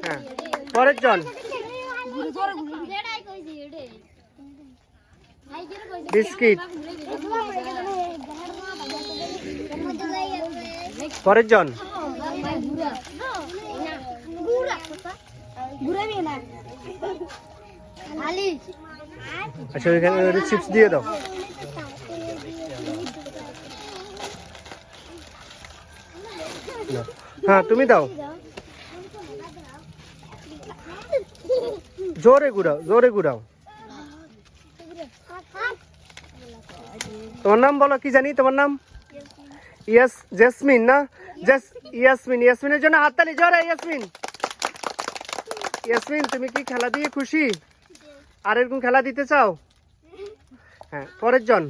হ্যাঁ, পরের জন বিস্কিট, পরের জন আচ্ছা ওইখানে চিপস দিয়ে দাও। হ্যাঁ তুমি দাও, জোরে ঘুরাও, জোরে ঘুরাও। তোমার নাম বলো, কি জানি তোমার নাম? জেসমিন না? ইয়াসমিন, ইয়াসমিনের জন্য হাততালি জোরে। ইয়াসমিন, ইয়াসমিন তুমি কি খেলা দিয়ে খুশি? আর এরকম খেলা দিতে চাও? হ্যাঁ, পরের জন